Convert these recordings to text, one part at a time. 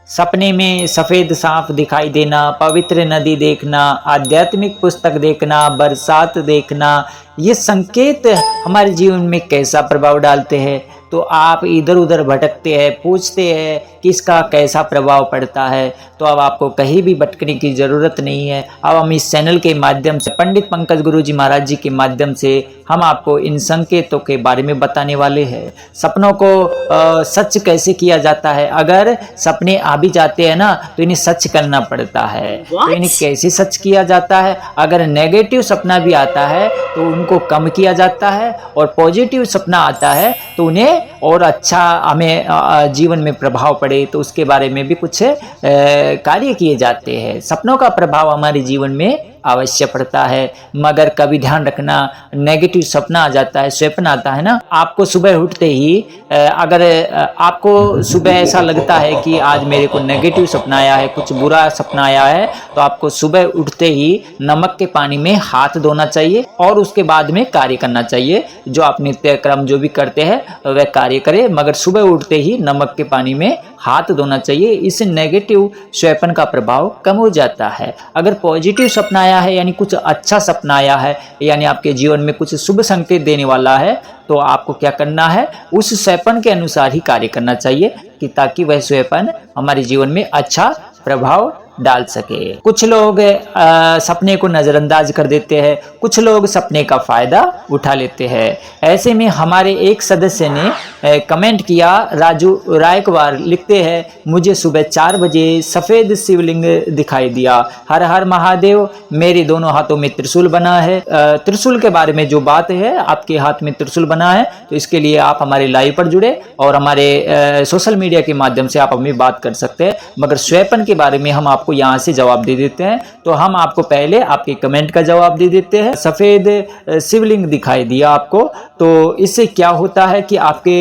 सपने में सफ़ेद सांप दिखाई देना, पवित्र नदी देखना, आध्यात्मिक पुस्तक देखना, बरसात देखना, ये संकेत हमारे जीवन में कैसा प्रभाव डालते हैं। तो आप इधर उधर भटकते हैं, पूछते हैं कि इसका कैसा प्रभाव पड़ता है। तो अब आपको कहीं भी भटकने की ज़रूरत नहीं है। अब हम इस चैनल के माध्यम से, पंडित पंकज गुरुजी महाराज जी के माध्यम से हम आपको इन संकेतों के बारे में बताने वाले हैं। सपनों को सच कैसे किया जाता है। अगर सपने आ भी जाते हैं ना, तो इन्हें सच करना पड़ता है। तो इन्हें कैसे सच किया जाता है। अगर नेगेटिव सपना भी आता है तो उनको कम किया जाता है, और पॉजिटिव सपना आता है तो उन्हें और अच्छा हमें जीवन में प्रभाव पड़े, तो उसके बारे में भी कुछ कार्य किए जाते हैं। सपनों का प्रभाव हमारे जीवन में अवश्य पड़ता है, मगर कभी ध्यान रखना, नेगेटिव सपना आ जाता है, स्वप्न आता है ना, आपको सुबह उठते ही अगर आपको सुबह ऐसा लगता है कि आज मेरे को नेगेटिव सपना आया है, कुछ बुरा सपना आया है, तो आपको सुबह उठते ही नमक के पानी में हाथ धोना चाहिए और उसके बाद में कार्य करना चाहिए। जो आप नित्य क्रम जो भी करते हैं वह कार्य करें, मगर सुबह उठते ही नमक के पानी में हाथ धोना चाहिए। इससे नेगेटिव स्वप्न का प्रभाव कम हो जाता है। अगर पॉजिटिव सपना आया है, यानी कुछ अच्छा सपना आया है, यानी आपके जीवन में कुछ शुभ संकेत देने वाला है, तो आपको क्या करना है, उस स्वप्न के अनुसार ही कार्य करना चाहिए, कि ताकि वह स्वप्न हमारे जीवन में अच्छा प्रभाव डाल सके। कुछ लोग सपने को नज़रअंदाज कर देते हैं, कुछ लोग सपने का फ़ायदा उठा लेते हैं। ऐसे में हमारे एक सदस्य ने कमेंट किया, राजू रायकवार लिखते हैं, मुझे सुबह 4 बजे सफ़ेद शिवलिंग दिखाई दिया। हर हर महादेव, मेरे दोनों हाथों में त्रिशूल बना है। त्रिशूल के बारे में जो बात है, आपके हाथ में त्रिशूल बना है, तो इसके लिए आप हमारे लाइव पर जुड़े और हमारे सोशल मीडिया के माध्यम से आप हमें बात कर सकते हैं। मगर स्वप्न के बारे में हम आपको यहाँ से जवाब दे देते हैं। तो हम आपको पहले आपके कमेंट का जवाब दे देते हैं। सफ़ेद शिवलिंग दिखाई दिया आपको, तो इससे क्या होता है कि आपके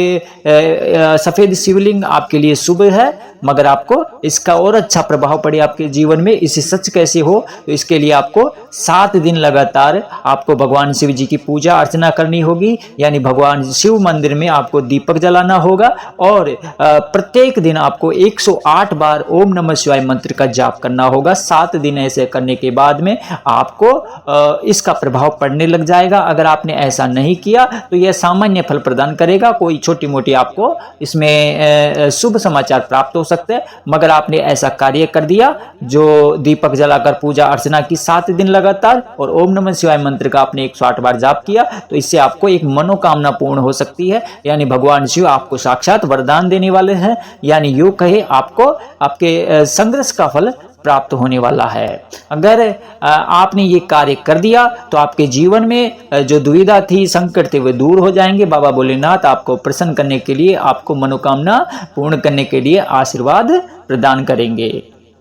सफ़ेद शिवलिंग आपके लिए शुभ है, मगर आपको इसका और अच्छा प्रभाव पड़े आपके जीवन में। इसे सच कैसे हो, तो इसके लिए आपको 7 दिन लगातार आपको भगवान शिव जी की पूजा अर्चना करनी होगी, यानी भगवान शिव मंदिर में आपको दीपक जलाना होगा, और प्रत्येक दिन आपको 108 बार ओम नमः शिवाय मंत्र का जाप करना होगा। 7 दिन ऐसे करने के बाद में आपको इसका प्रभाव पड़ने लग जाएगा। अगर आपने ऐसा नहीं किया तो यह सामान्य फल प्रदान करेगा, कोई छोटी मोटी आपको इसमें शुभ समाचार प्राप्त हो सकते हैं। मगर आपने ऐसा कार्य कर दिया, जो दीपक जलाकर पूजा अर्चना की 7 दिन लगातार, और ओम नमः शिवाय मंत्र का आपने 108 बार जाप किया, तो इससे आपको एक मनोकामना पूर्ण हो सकती है। यानी भगवान शिव आपको साक्षात वरदान देने वाले हैं, यानी यूं कहे आपको आपके संघर्ष का फल प्राप्त होने वाला है। अगर आपने ये कार्य कर दिया तो आपके जीवन में जो दुविधा थी, संकट थे, वे दूर हो जाएंगे। बाबा भोलेनाथ आपको प्रसन्न करने के लिए, आपको मनोकामना पूर्ण करने के लिए आशीर्वाद प्रदान करेंगे।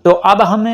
तो अब हम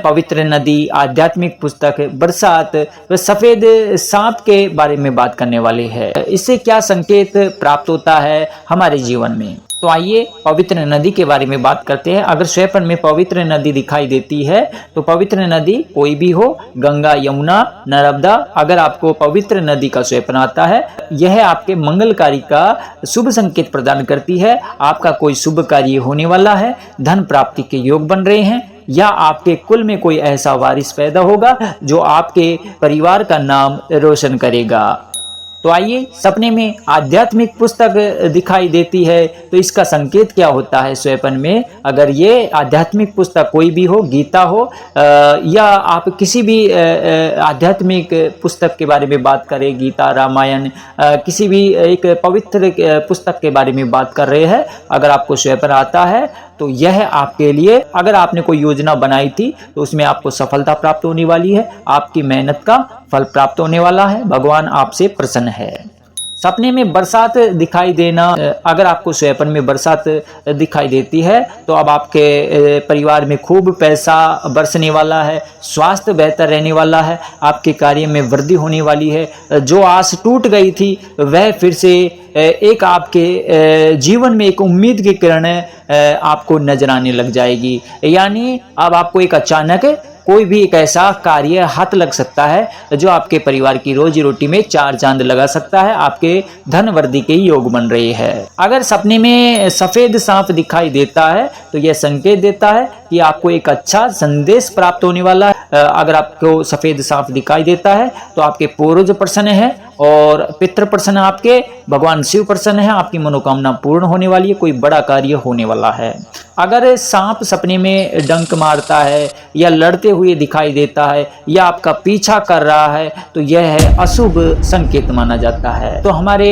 पवित्र नदी, आध्यात्मिक पुस्तक, बरसात व सफ़ेद सांप के बारे में बात करने वाले हैं। इससे क्या संकेत प्राप्त होता है हमारे जीवन में। तो आइए पवित्र नदी के बारे में बात करते हैं। अगर स्वप्न में पवित्र नदी दिखाई देती है, तो पवित्र नदी कोई भी हो, गंगा, यमुना, नर्मदा, अगर आपको पवित्र नदी का स्वप्न आता है, यह आपके मंगलकारी का शुभ संकेत प्रदान करती है। आपका कोई शुभ कार्य होने वाला है, धन प्राप्ति के योग बन रहे हैं, या आपके कुल में कोई ऐसा वारिस पैदा होगा जो आपके परिवार का नाम रोशन करेगा। तो आइए, सपने में आध्यात्मिक पुस्तक दिखाई देती है, तो इसका संकेत क्या होता है स्वप्न में। अगर ये आध्यात्मिक पुस्तक कोई भी हो, गीता हो, या आप किसी भी आध्यात्मिक पुस्तक के बारे में बात करें, गीता, रामायण, किसी भी एक पवित्र पुस्तक के बारे में बात कर रहे हैं, अगर आपको स्वप्न आता है, तो यह आपके लिए, अगर आपने कोई योजना बनाई थी तो उसमें आपको सफलता प्राप्त होने वाली है, आपकी मेहनत का फल प्राप्त होने वाला है, भगवान आपसे प्रसन्न है। सपने में बरसात दिखाई देना, अगर आपको स्वप्न में बरसात दिखाई देती है, तो अब आपके परिवार में खूब पैसा बरसने वाला है, स्वास्थ्य बेहतर रहने वाला है, आपके कार्य में वृद्धि होने वाली है। जो आस टूट गई थी वह फिर से एक आपके जीवन में एक उम्मीद की किरण आपको नजर आने लग जाएगी। यानी अब आपको एक अचानक कोई भी एक ऐसा कार्य हाथ लग सकता है जो आपके परिवार की रोजी रोटी में चार चांद लगा सकता है, आपके धन वृद्धि के योग बन रहे हैं। अगर सपने में सफेद सांप दिखाई देता है तो यह संकेत देता है कि आपको एक अच्छा संदेश प्राप्त होने वाला है। अगर आपको सफेद सांप दिखाई देता है तो आपके पूर्वज प्रसन्न है और पितृ प्रसन्न, आपके भगवान शिव प्रसन्न है, आपकी मनोकामना पूर्ण होने वाली है, कोई बड़ा कार्य होने वाला है। अगर सांप सपने में डंक मारता है या लड़ते हुए दिखाई देता है या आपका पीछा कर रहा है तो यह है अशुभ संकेत माना जाता है। तो हमारे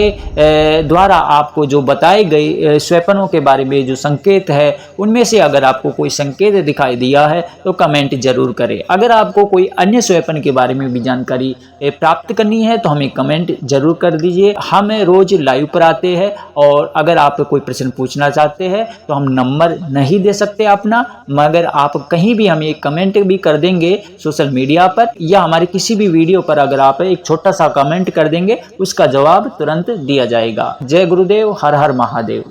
द्वारा आपको जो बताए गए स्वप्नों के बारे में जो संकेत है उनमें से अगर आपको कोई संकेत दिखाई दिया है तो कमेंट जरूर करें। अगर आपको कोई अन्य स्वप्न के बारे में भी जानकारी प्राप्त करनी है तो हमें कमेंट जरूर कर दीजिए। हम रोज लाइव पर आते हैं और अगर आप कोई प्रश्न पूछना चाहते हैं तो हम नंबर नहीं दे सकते अपना, मगर आप कहीं भी हमें कमेंट भी कर देंगे सोशल मीडिया पर या हमारे किसी भी वीडियो पर, अगर आप एक छोटा सा कमेंट कर देंगे उसका जवाब तुरंत दिया जाएगा। जय गुरुदेव, हर हर महादेव।